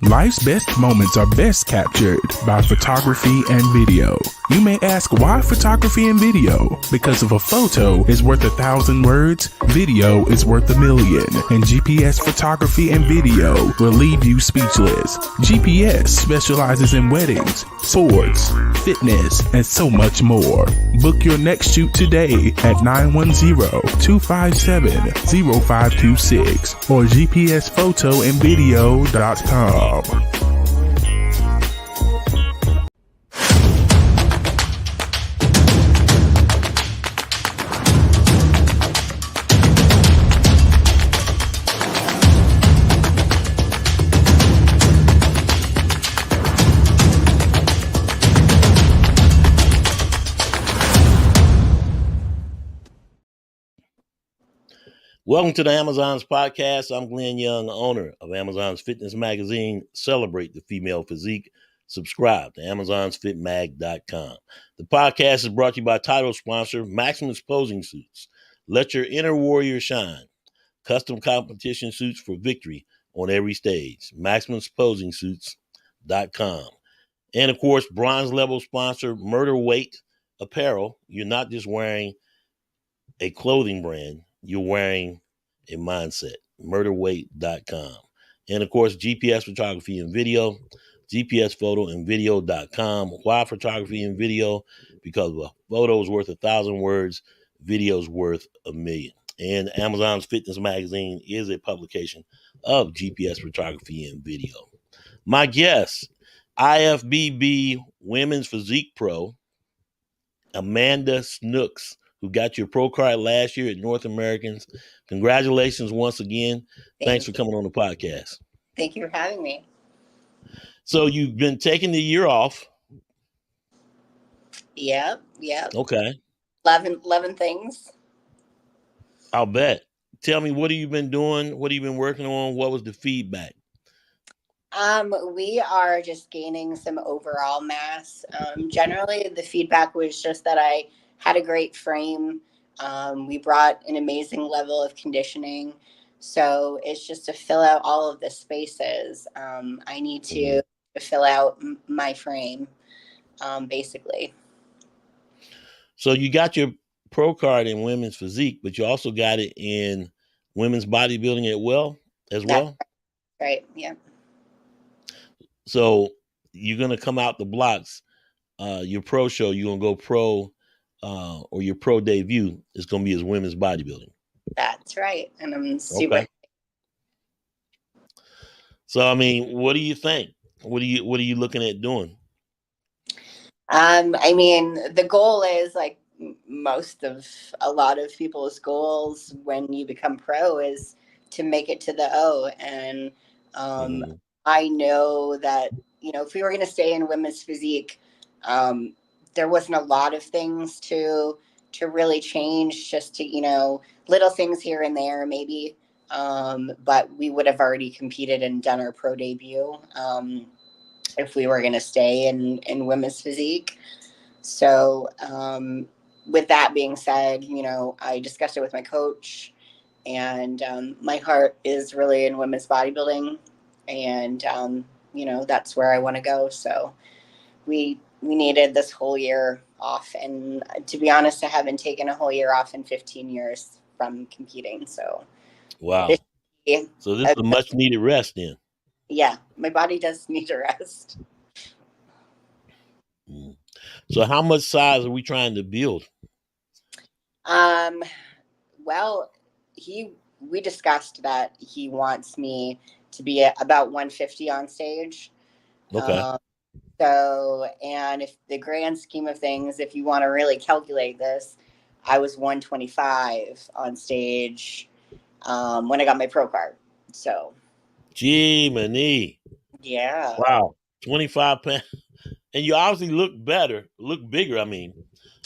Life's best moments are best captured by photography and video. You may ask, why photography and video? Because if a photo is worth 1,000 words, video is worth 1,000,000. And GPS photography and video will leave you speechless. GPS specializes in weddings, swords, fitness, and so much more. Book your next shoot today at 910-257-0526 or gpsphotoandvideo.com. Welcome to the Amazon's podcast. I'm Glenn Young, owner of Amazon's Fitness Magazine. Celebrate the female physique. Subscribe to AmazonsFitMag.com. The podcast is brought to you by title sponsor Maximus Posing Suits. Let your inner warrior shine. Custom competition suits for victory on every stage. MaximusPosingSuits.com. And of course, bronze level sponsor Murder Weight Apparel. You're not just wearing a clothing brand. You're wearing a mindset, murderweight.com. And of course, GPS photography and video, gpsphotoandvideo.com. Why photography and video? Because a photo is worth 1,000 words, video is worth 1,000,000. And Amazon's Fitness Magazine is a publication of GPS photography and video. My guest, IFBB Women's Physique Pro, Amanda Snooks, who got your pro card last year at North Americans. Congratulations once again. Thanks for coming on the podcast. Thank you for having me. So you've been taking the year off. Yep. Okay. 11 things. I'll bet. Tell me, what have you been doing? What have you been working on? What was the feedback? We are just gaining some overall mass. Generally, the feedback was just that I had a great frame. We brought an amazing level of conditioning. So it's just to fill out all of the spaces. I need to fill out my frame, basically. So you got your pro card in women's physique, but you also got it in women's bodybuilding as well? Right, yeah. So you're going to come out the blocks. Your pro show, you're going to go pro, or your pro debut is going to be as women's bodybuilding. That's right. And I'm super. Okay. So, I mean, what do you think? What are you looking at doing? I mean, the goal is like a lot of people's goals when you become pro is to make it to the O. And I know that, if we were going to stay in women's physique, there wasn't a lot of things to really change, just to, little things here and there, maybe. But we would have already competed and done our pro debut if we were going to stay in women's physique. So with that being said, I discussed it with my coach, and my heart is really in women's bodybuilding, and that's where I want to go. So we needed this whole year off, and to be honest, I haven't taken a whole year off in 15 years from competing. So wow. So this is a much needed rest then. Yeah, my body does need a rest. So how much size are we trying to build? Well, we discussed that he wants me to be at about 150 on stage. Okay. So, and if the grand scheme of things, if you want to really calculate this, I was 125 on stage when I got my pro card. So. Gee, Mani. Yeah. Wow. 25 pounds. And you obviously look bigger. I mean,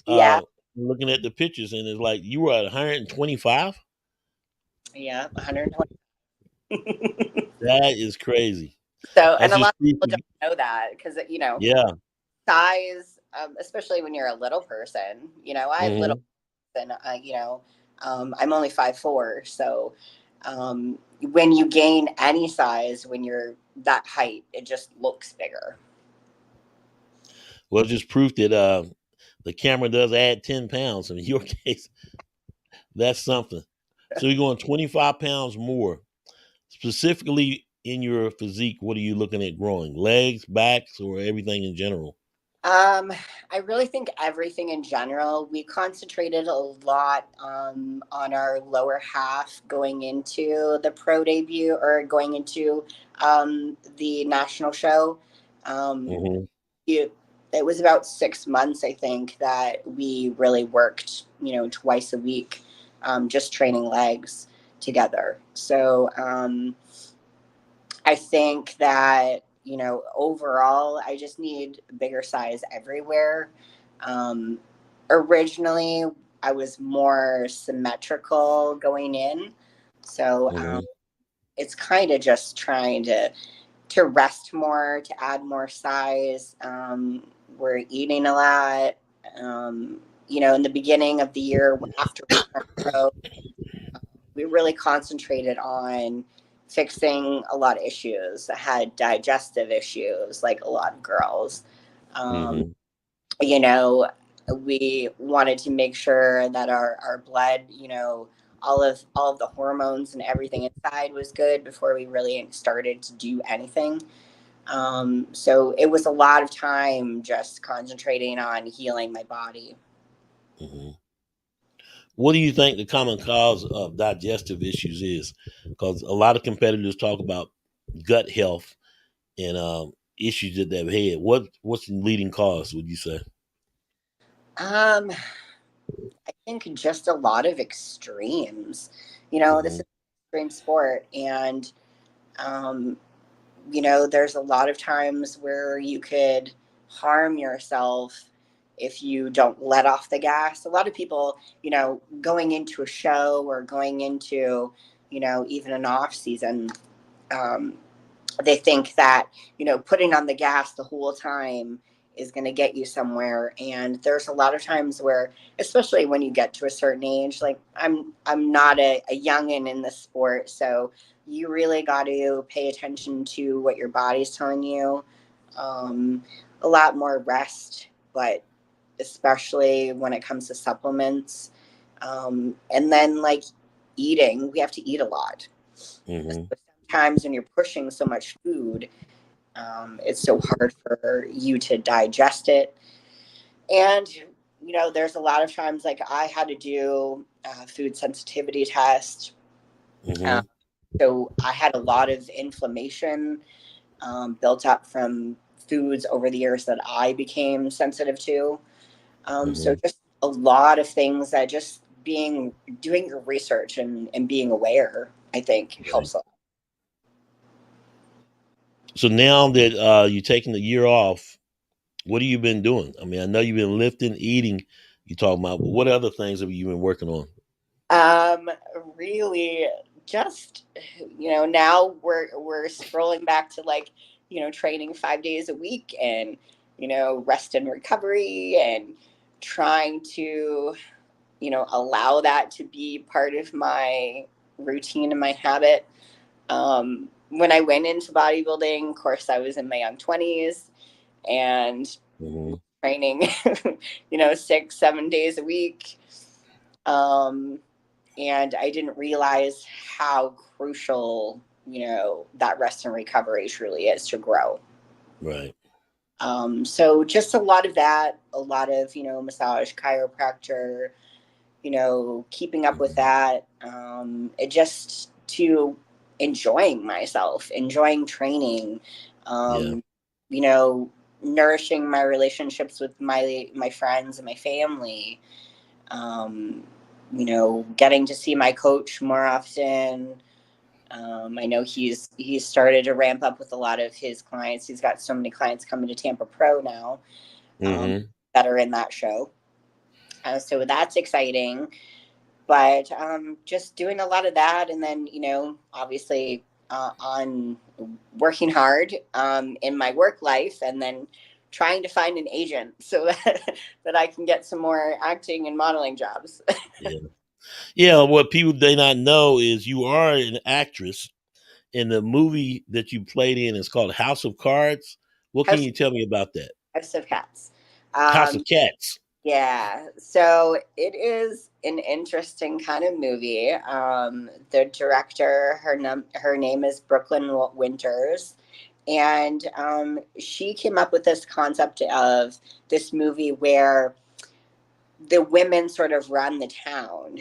yeah. Looking at the pictures, and it's like you were at 125. Yeah, 120. That is crazy. So, and a lot of people don't know that because, yeah, size, especially when you're a little person, I have little, and I'm only 5'4". So when you gain any size, when you're that height. It just looks bigger. Well, just proof that the camera does add 10 pounds. In your case, that's something. So you're going 25 pounds more. Specifically in your physique, what are you looking at growing? Legs, backs, or everything in general? I really think everything in general. We concentrated a lot on our lower half going into the pro debut or going into the national show. Mm-hmm. It was about 6 months, I think, that we really worked, twice a week, just training legs together. So I think that, overall, I just need bigger size everywhere. Um, Originally, I was more symmetrical going in. So Mm-hmm. it's kind of just trying to rest more, to add more size. We're eating a lot. In the beginning of the year after we turned pro, we really concentrated on fixing a lot of issues. I had digestive issues, like a lot of girls. Um, Mm-hmm. you know, we wanted to make sure that our blood, all of the hormones and everything inside was good before we really started to do anything. So it was a lot of time just concentrating on healing my body. Mm-hmm. What do you think the common cause of digestive issues is? Because a lot of competitors talk about gut health and issues that they've had. What's the leading cause, would you say? Um, I think just a lot of extremes. This Mm-hmm. is an extreme sport, and um, there's a lot of times where you could harm yourself if you don't let off the gas. A lot of people, going into a show or going into, even an off season, um, they think that putting on the gas the whole time is going to get you somewhere. And there's a lot of times where, especially when you get to a certain age, like I'm not a youngin in the sport, so you really got to pay attention to what your body's telling you. um, a lot more rest, but especially when it comes to supplements. And then, like, eating, we have to eat a lot. Mm-hmm. Sometimes when you're pushing so much food, it's so hard for you to digest it. And, there's a lot of times, like, I had to do a food sensitivity test. Um, Mm-hmm. so I had a lot of inflammation built up from foods over the years that I became sensitive to. So Mm-hmm. just a lot of things that just doing your research and being aware, I think, Right. helps a lot. So now that you're taking the year off, what have you been doing? I mean, I know you've been lifting, eating, you talking about, but what other things have you been working on? Um, Really, just now we're scrolling back to, like, training 5 days a week, and rest and recovery, and trying to allow that to be part of my routine and my habit. When I went into bodybuilding, of course, I was in my young 20s and Mm-hmm. training, 6, 7 days a week. Um, and I didn't realize how crucial, that rest and recovery truly is to grow. Right. So just a lot of that, a lot of, massage, chiropractor, keeping up with Mm-hmm. that. It just to enjoying myself, enjoying training, Yeah. um, you know, nourishing my relationships with my friends and my family. Um, getting to see my coach more often. I know he's started to ramp up with a lot of his clients. He's got so many clients coming to Tampa Pro now, Mm-hmm. that are in that show. So that's exciting. But just doing a lot of that, and then obviously on working hard in my work life, and then trying to find an agent so that that I can get some more acting and modeling jobs. Yeah. Yeah. What people may not know is you are an actress And the movie that you played in is called House of Cards. What can House, you tell me about that? House of Cats. House of Cats. Yeah, so it is an interesting kind of movie. The director, her name is Brooklyn Winters, and she came up with this concept of this movie where the women sort of run the town.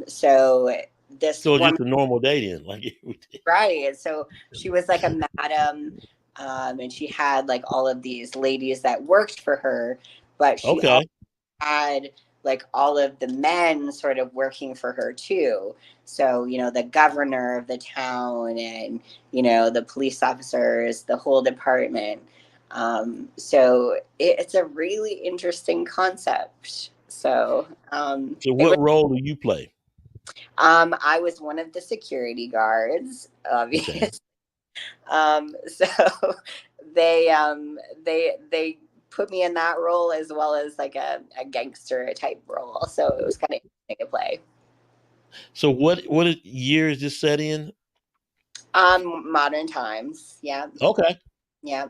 So this So it's woman, just a normal day then, like every day. right? So she was like a madam, and she had like all of these ladies that worked for her, but she Okay. had like all of the men sort of working for her too. So, the governor of the town and, the police officers, the whole department. So it's a really interesting concept. So, So it was, what role do you play? I was one of the security guards, Okay. obviously. So they put me in that role as well as like a gangster type role. So it was kind of interesting to play. So what year is this set in? Modern times. Yeah. Okay. Yeah.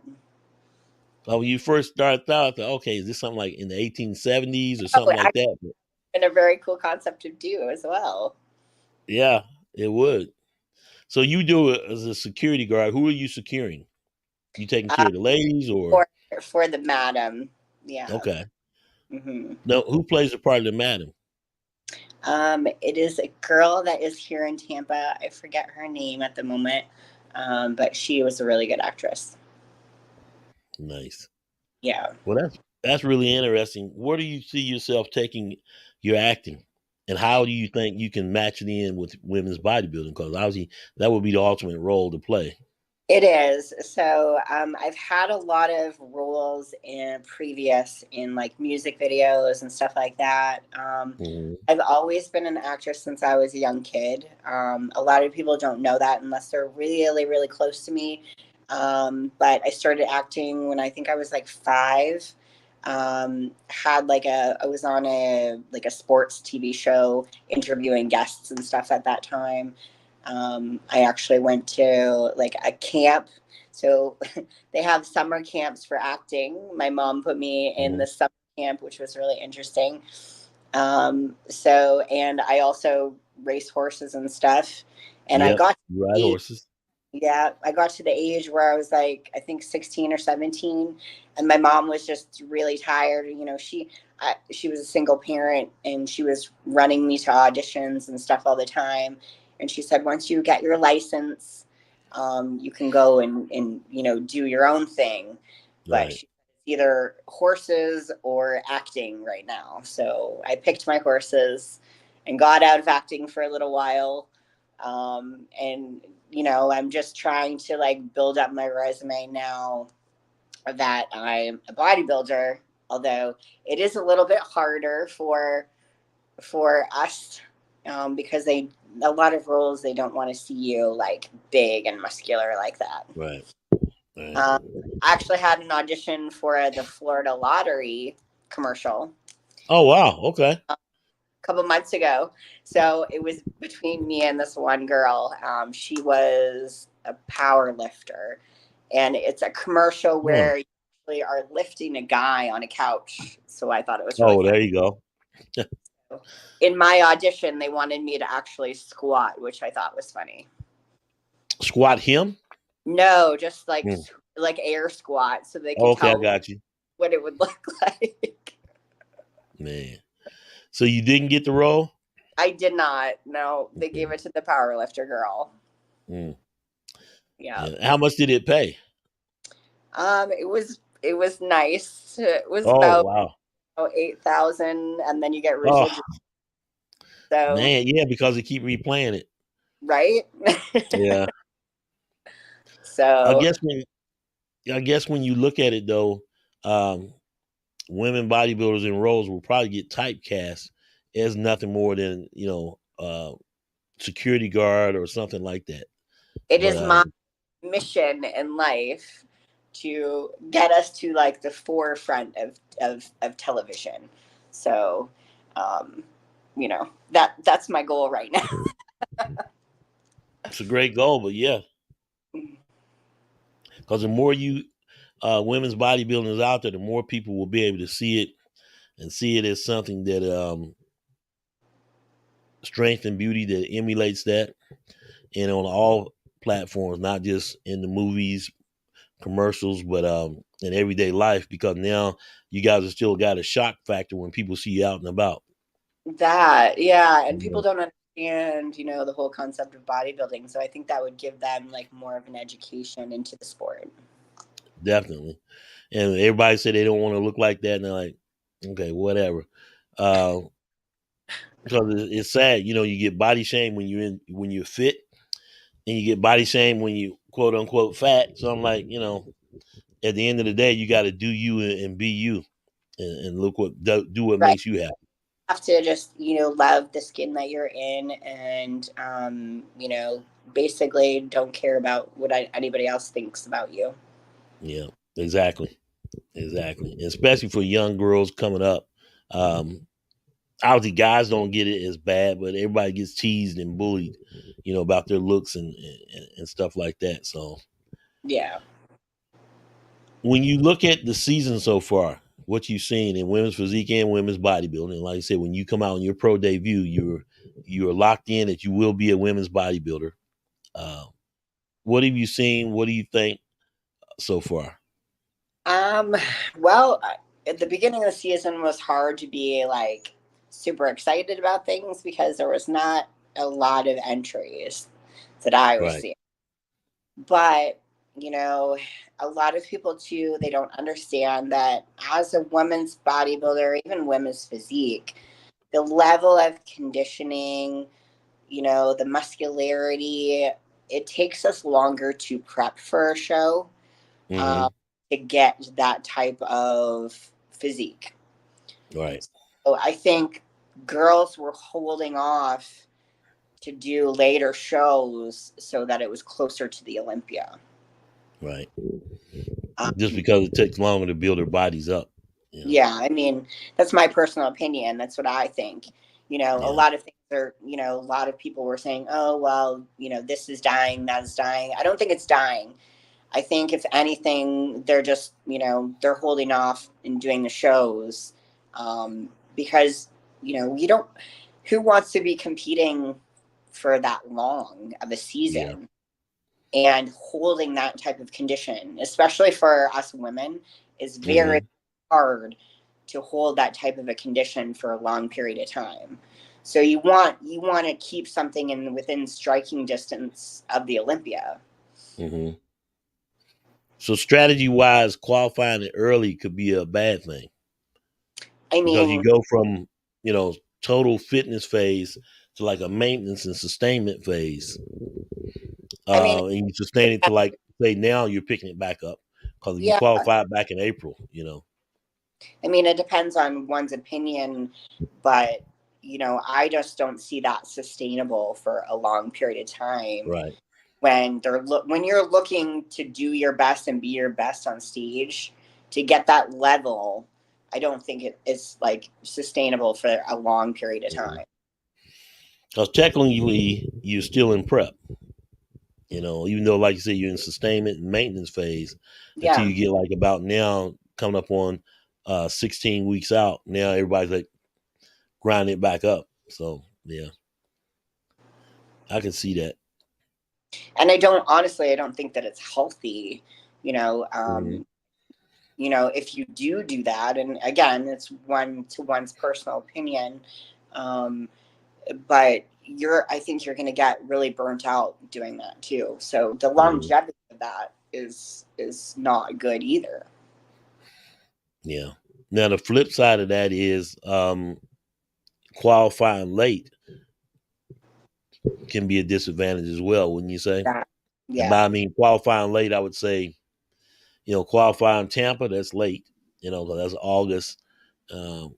Oh, when you first started out, I thought, okay, is this something like in the 1870s or Oh, something like that? But and a very cool concept to do as well. yeah, it would. So you do it as a security guard. Who are you securing? You taking Uh, care of the ladies or for for the madam. Yeah. okay? Hmm. No, who plays the part of the madam? It is a girl that is here in Tampa. I forget her name at the moment, but she was a really good actress. Nice. Yeah. Well, that's really interesting. Where do you see yourself taking your acting, and how do you think you can match it in with women's bodybuilding? Because obviously that would be the ultimate role to play. It is. So I've had a lot of roles in like music videos and stuff like that. Hmm. I've always been an actress since I was a young kid. A lot of people don't know that unless they're really, really close to me. But I started acting when I think I was like 5. I was on a sports TV show interviewing guests and stuff at that time. I actually went to like a camp. So they have summer camps for acting. My mom put me in Hmm. the summer camp, which was really interesting. And I also race horses and stuff. And I Yep, got you ride to horses. yeah, I got to the age where I was like, I think 16 or 17, and my mom was just really tired. She was a single parent, and she was running me to auditions and stuff all the time. And she said, once you get your license, you can go and do your own thing. But Right. she either horses or acting right now. So I picked my horses and got out of acting for a little while. And I'm just trying to like build up my resume now that I'm a bodybuilder. Although it is a little bit harder for us because a lot of roles they don't want to see you like big and muscular like that. Right. Right. Um, I actually had an audition for the Florida Lottery commercial Oh wow. Okay. couple months ago. So it was between me and this one girl. She was a power lifter, and it's a commercial Hmm. where you actually are lifting a guy on a couch. So I thought it was really Oh, fun. there you go. In my audition, they wanted me to actually squat, which I thought was funny. Squat him. No, just Hmm. like air squat, so they could Okay, I tell got you, what it would look like. man. So you didn't get the role. I did not. No, they Okay. gave it to the power lifter girl. Mm. Yeah. Yeah. How much did it pay? It was nice. It was Oh about wow. 8,000, and then you get Oh residual. So man, yeah, because they keep replaying it. right. Yeah. I So guess when I guess when you look at it though, um, women bodybuilders in roles will probably get typecast as nothing more than security guard or something like that. it But is my mission in life to get us to like the forefront of television. So, that's my goal right now. It's a great goal, but yeah, because the more you women's bodybuilding is out there, the more people will be able to see it and see it as something that strength and beauty that emulates that, and on all platforms, not just in the movies, commercials, but in everyday life. Because now you guys have still got a shock factor when people see you out and about. That, yeah, and Yeah, people don't understand, the whole concept of bodybuilding. So I think that would give them like more of an education into the sport. definitely. And everybody say they don't want to look like that, and they're like, okay, whatever. Uh, because it's sad, you get body shame when you're fit, and you get body shame when you quote unquote fat. So I'm like, at the end of the day, you got to do you and be you, and look do what Right. makes you happy. Have to just, love the skin that you're in, and, basically don't care about what anybody else thinks about you. Yeah, exactly, exactly. And especially for young girls coming up. Um, Obviously, guys don't get it as bad, but everybody gets teased and bullied, about their looks and stuff like that. So Yeah. when you look at the season so far, what you've seen in women's physique and women's bodybuilding, like I said, when you come out on your pro debut, you're locked in that you will be a women's bodybuilder. Uh, what have you seen? What do you think so far? Um, well, at the beginning of the season was hard to be like super excited about things because there was not a lot of entries that I was Right. seeing. But, you know, a lot of people too, they don't understand that as a women's bodybuilder, even women's physique, the level of conditioning, the muscularity, it takes us longer to prep for a show, Mm-hmm. um, to get that type of physique. Right. So I think girls were holding off to do later shows so that it was closer to the Olympia. Right. Um, Just because it takes longer to build their bodies up. yeah, I mean, that's my personal opinion. That's what I think. A Yeah. lot of things are, a lot of people were saying, oh, well, this is dying, that is dying. I don't think it's dying. I think if anything, they're just, they're holding off and doing the shows, because, you don't, who wants to be competing for that long of a Yeah. season and holding that type of condition, especially for us women, is very Mm-hmm. hard to hold that type of a condition for a long period of time. So you want to keep something in within striking distance of the Olympia. Mm-hmm. So strategy wise, qualifying it early could be a bad thing I because you mean, go from total fitness phase to like a maintenance and sustainment phase, I mean, and you sustain it to like say now you're picking it back up because you yeah. qualified back in April. I mean, it depends on one's opinion, but I just don't see that sustainable for a long period of time. Right. When when you're looking to do your best and be your best on stage to get that level, I don't think it is like sustainable for a long period of Because time. technically you're still in prep. Even though like you said you're in sustainment and maintenance phase until Yeah. you get like about now coming up on 16 weeks out. Now everybody's like grinding it back up. So yeah, I can see that. And I don't think that it's healthy, you know, Mm-hmm. um, if you do that, and again, it's one to one's personal opinion, um, but I think you're going to get really burnt out doing that too. So the Mm-hmm. longevity of that is not good either. Yeah. Now the flip side of that is qualifying late can be a disadvantage as well, wouldn't you say? Yeah. And by Yeah. I mean qualifying late, I would say, qualifying Tampa, that's late, 'cause that's August. Um,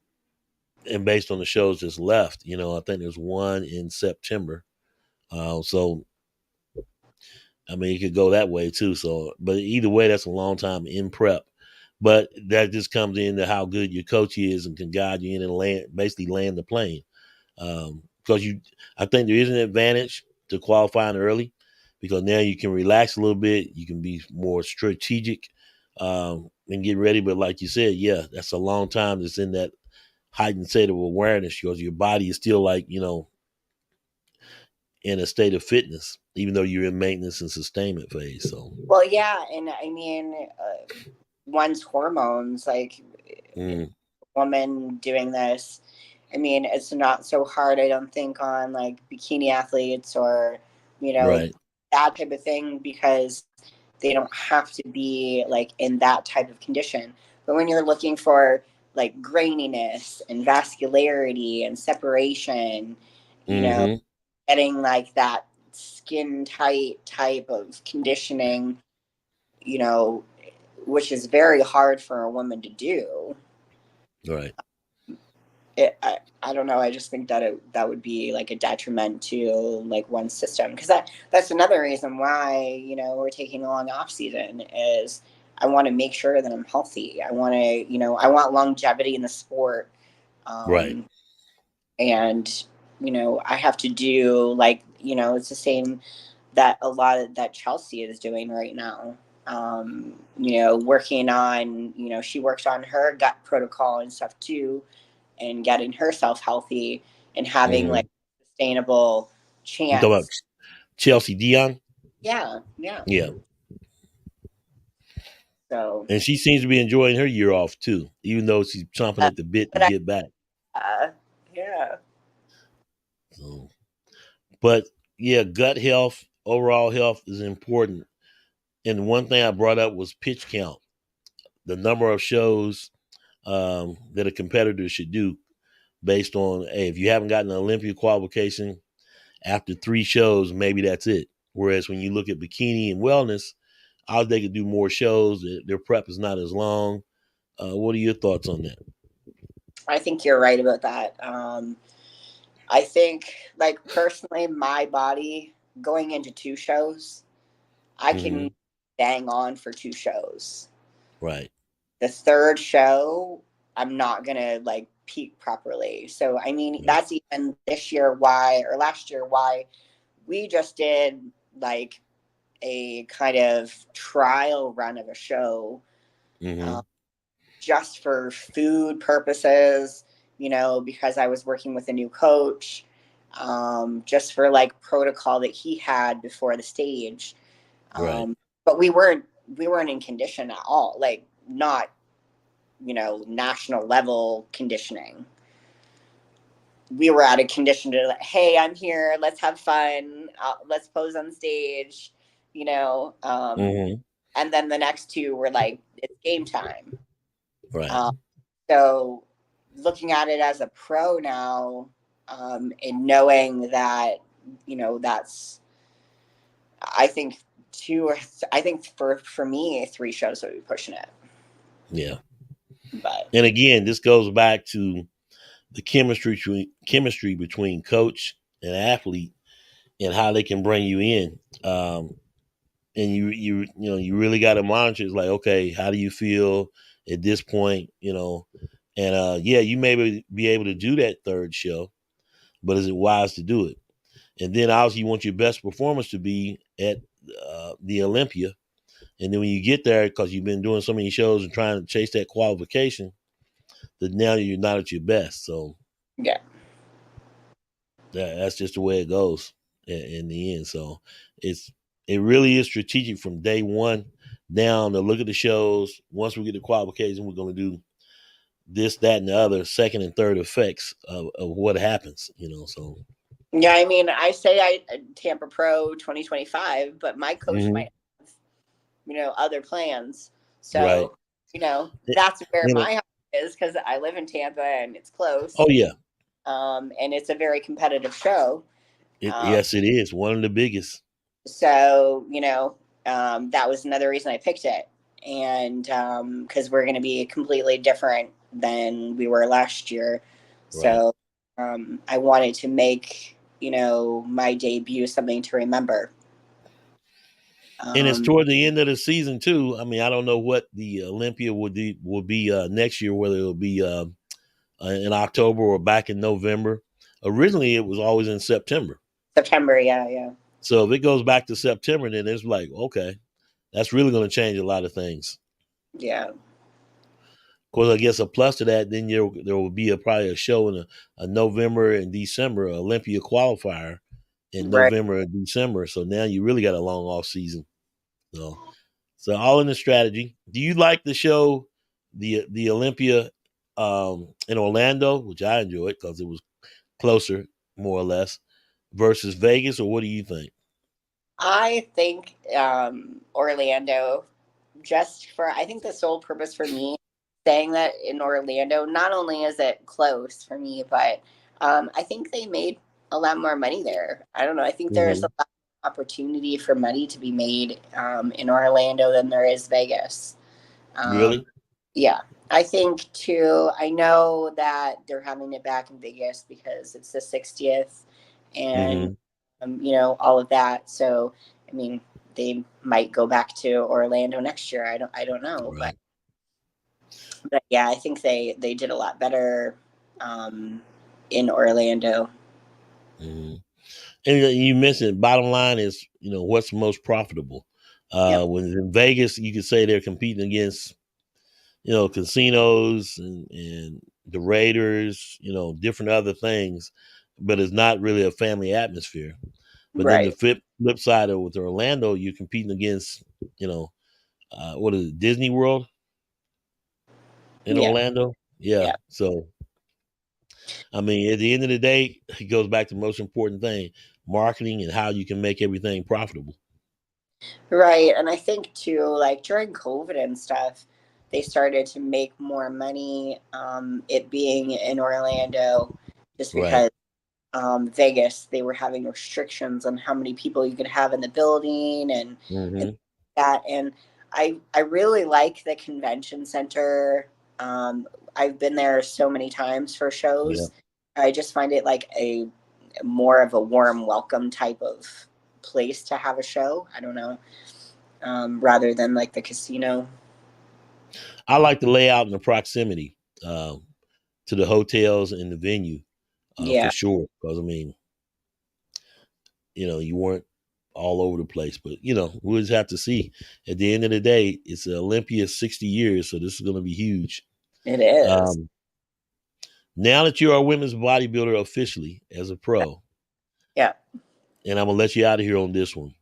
and based on the shows that's left, I think there's one in September. So I mean, it could go that way too. So, but either way, that's a long time in prep. But that just comes into how good your coach is and can guide you in and basically land the plane. Because I think there is an advantage to qualifying early because now you can relax a little bit. You can be more strategic and get ready. But like you said, yeah, that's a long time that's in that heightened state of awareness because your body is still like, in a state of fitness, even though you're in maintenance and sustainment phase. So, well, yeah. And I mean, one's hormones, like mm, woman doing this, I mean, it's not so hard, I don't think, on like bikini athletes or, right, that type of thing, because they don't have to be like in that type of condition. But when you're looking for like graininess and vascularity and separation, you know, mm-hmm, getting like that skin tight type of conditioning, you know, which is very hard for a woman to do. right, I don't know. I just think that that would be like a detriment to like one system, because that's another reason why we're taking a long off season is I want to make sure that I'm healthy. I want to I want longevity in the sport, right, um, and I have to do like it's the same that a lot of that Chelsea is doing right now. Working on she works on her gut protocol and stuff too, and getting herself healthy and having mm-hmm. like sustainable You talking about chance. Chelsea Dion? Yeah, yeah. Yeah. So, And she seems to be enjoying her year off too, even though she's chomping at the bit to but get back. yeah, So, but yeah, gut health, overall health is important. And one thing I brought up was pitch count, the number of shows that a competitor should do based on, hey, if you haven't gotten an Olympia qualification after 3 shows, maybe that's it. Whereas when you look at bikini and wellness, they could do more shows. Their prep is not as long. What are your thoughts on that? I think you're right about that. I think, like, personally, my body going into 2 shows, I Mm-hmm. can bang on for 2 shows. Right. The third show, I'm not gonna like peak properly. So I mean, Right. that's even this year why, or last year why we just did like a kind of trial run of a show, Mm-hmm. um, just for food purposes, because I was working with a new coach, just for like protocol that he had before the stage. Right. But we weren't in condition at all, like not national level conditioning. We were at a condition to like, hey, I'm here, let's have fun, let's pose on stage, you know um, Mm-hmm. and then the next 2 were like, it's game time. Right. um, so looking at it as a pro now, and knowing that that's, I think, 2 or I think for me 3 shows would be pushing it. Yeah. But And again, this goes back to the chemistry between coach and athlete and how they can bring you in. And you really got to monitor. It's like, okay, how do you feel at this point? And yeah, you may be able to do that third show, but is it wise to do it? And then obviously you want your best performance to be at the Olympia. And then when you get there, because you've been doing so many shows and trying to chase that qualification, that now you're not at your best. So yeah. that's just the way it goes in the end. So it really is strategic from day one down to look at the shows. Once we get the qualification, we're going to do this, that, and the other second and third effects of what happens. So Yeah, I mean, I say I Tampa Pro 2025, but my coach mm-hmm. might have, other plans. Right. So, that's where And my house is, because I live in Tampa and it's oh close. yeah, And it's a very competitive show. Um, yes, it is one of the biggest. so, that was another reason I picked it. And because we're going to be completely different than we were last year. Right. So I wanted to make, my debut something to remember. And it's Um, toward the end of the season too. I mean, I don't know what the Olympia will be next year, whether it'll be in October or back in November. Originally, it was always in September. September, yeah, yeah. So if it goes back to September, then it's like, okay, that's really going to change a lot of things. Yeah. Of course, I guess a plus to that, then there will be probably a show in a November and December, Olympia qualifier in Right. November and December. So now you really got a long off season. So all in the strategy. Do you like the show, the Olympia in Orlando, which I enjoyed because it was closer, more or less, versus Vegas, or what do you think? I think Orlando, I think the sole purpose for me saying that in Orlando, not only is it close for me, but I think they made a lot more money there. I don't know. I think there's a Mm-hmm. lot of opportunity for money to be made in Orlando than there is Vegas. Um, Really? yeah. I think too, I know that they're having it back in Vegas because it's the 60th and, Mm-hmm. all of that. So, I mean, they might go back to Orlando next year. I don't know, but Right. yeah, I think they did a lot better um, in Orlando. Mm-hmm. And you mentioned bottom line is, what's most profitable. Yep. When in Vegas, you could say they're competing against, casinos and the Raiders, different other things, but it's not really a family atmosphere. But then the Right. flip side of with Orlando, you're competing against, what is it, Disney World in Yeah. Orlando? Yeah. Yeah. So, I mean, at the end of the day, it goes back to the most important thing, marketing and how you can make everything profitable. Right. And I think too, like during COVID and stuff, they started to make more money, it being in Orlando, just Right. because Vegas, they were having restrictions on how many people you could have in the building and Hmm. that. And I really like the convention center. Um, I've been there so many times for Yeah. shows. I just find it like a more of a warm welcome type of place to have a show. I don't know, rather than like the casino. I like the layout and the proximity um, to the hotels and the venue for Yeah, sure. Because, I mean, you weren't all over the place, but, we'll just have to see. At the end of the day, it's Olympia 60 years, so this is going to be huge. it is. Um, Now that you are a women's bodybuilder officially as a pro, Yeah. and I'm gonna let you out of here on this one.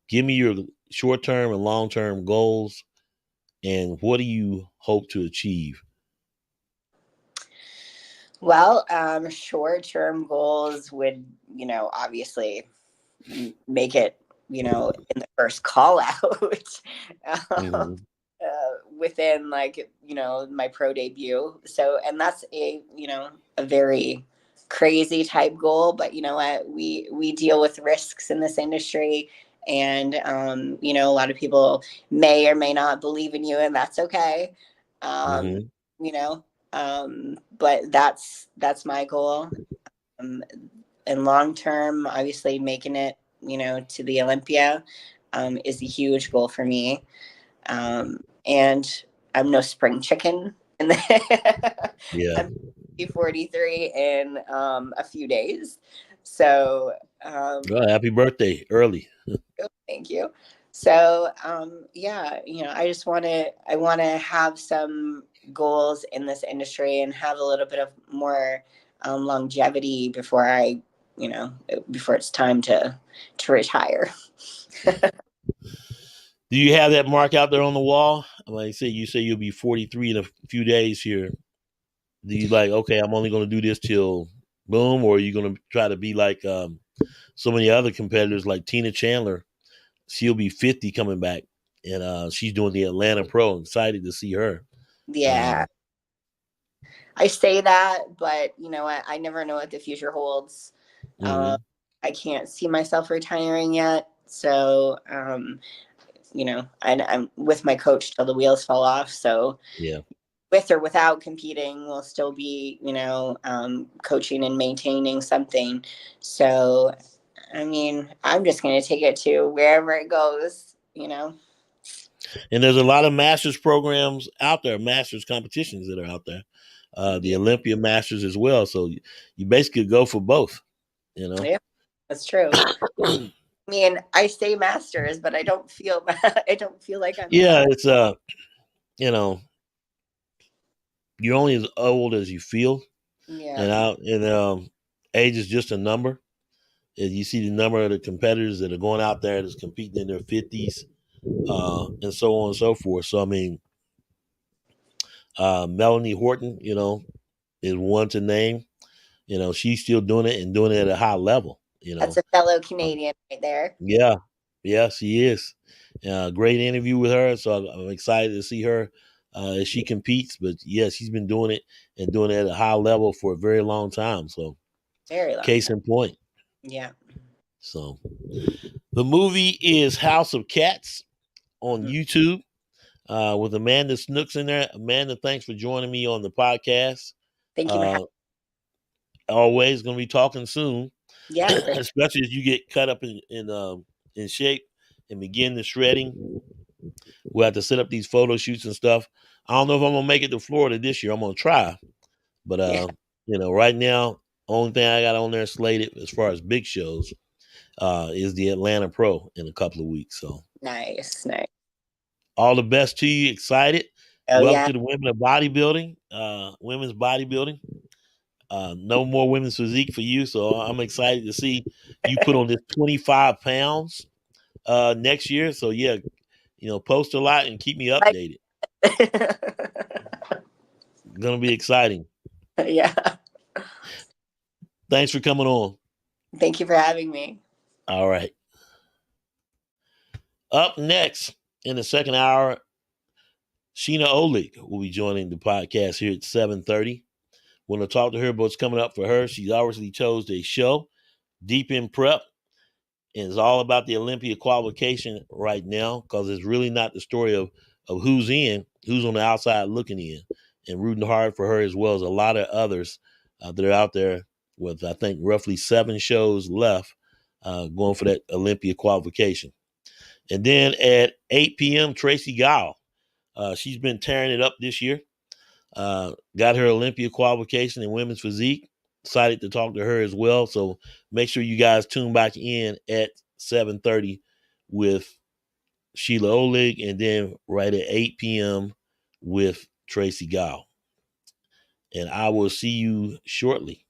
Give me your short term and long term goals, and what do you hope to achieve? Well, short term goals would, obviously make it, in the first call out Mm-hmm. within like, my pro debut. So, and that's a very crazy type goal, but you know what? We deal with risks in this industry. And, a lot of people may or may not believe in you, and that's okay. Um, Mm-hmm. you know, but that's my goal. Um, and long term, obviously making it, to the Olympia is a huge goal for me. And I'm no spring chicken. And Yeah. I'm 43 in a few days. So Well, happy birthday early. thank you. So yeah, I want to have some goals in this industry and have a little bit of more longevity before before it's time to retire. Do you have that mark out there on the wall? Like I said, you say you'll be 43 in a few days here. Do you like, okay, I'm only going to do this till boom, or are you going to try to be like so many other competitors like Tina Chandler? She'll be 50 coming back, and she's doing the Atlanta Pro. I'm excited to see her. Yeah, Um, I say that, but I never know what the future holds. Uh, mhm. I can't see myself retiring yet, so I'm with my coach till the wheels fall off. So Yeah. with or without competing, we'll still be coaching and maintaining something. So I mean, I'm just going to take it to wherever it goes. And there's a lot of masters programs out there, masters competitions that are out there. The Yeah, Olympia Masters as well. So you basically go for both, you know. yeah, that's true. I mean, I say masters, but I don't feel like I'm Yeah, it's you're only as old as you feel, yeah. and age is just a number. And you see the number of the competitors that are going out there that's competing in their 50s, and so on and so forth. So I mean, Melanie Horton, is one to name. She's still doing it and doing it at a high level. That's a fellow Canadian right there. Yeah, yeah, she is. Great interview with her, so I'm excited to see her as she competes. But yeah, she's been doing it and doing it at a high level for a very long time. So, Very long case time. in point. Yeah. So, the movie is House of Cats on YouTube with Amanda Snooks in there. Amanda, thanks for joining me on the podcast. Thank you for having Always going to be talking soon, Yeah, for especially as you get cut up in shape and begin the shredding. We'll have to set up these photo shoots and stuff. I don't know if I'm gonna make it to Florida this year. I'm gonna try, but yeah. right now, only thing I got on there slated as far as big shows is the Atlanta Pro in a couple of weeks. So Nice. all the best to you. Excited. Oh Welcome yeah. to the women of bodybuilding, women's bodybuilding. No more women's physique for you. So I'm excited to see you put on this 25 pounds next year. So yeah, post a lot and keep me updated. Gonna be exciting. Yeah. Thanks for coming on. Thank you for having me. All right. Up next in the second hour, Sheena Oleg will be joining the podcast here at 7:30. Want to talk to her about what's coming up for her. She obviously chose a show, Deep in Prep, and it's all about the Olympia qualification right now because it's really not the story of who's in, who's on the outside looking in, and rooting hard for her as well as a lot of others that are out there with, I think, roughly 7 shows left going for that Olympia qualification. And then at 8 p.m., Tracy Gall. She's been tearing it up this year. Got her Olympia qualification in women's physique. Excited to talk to her as well. So make sure you guys tune back in at 7:30 with Sheila Oleg, and then right at 8 p.m. with Tracy Gall. And I will see you shortly.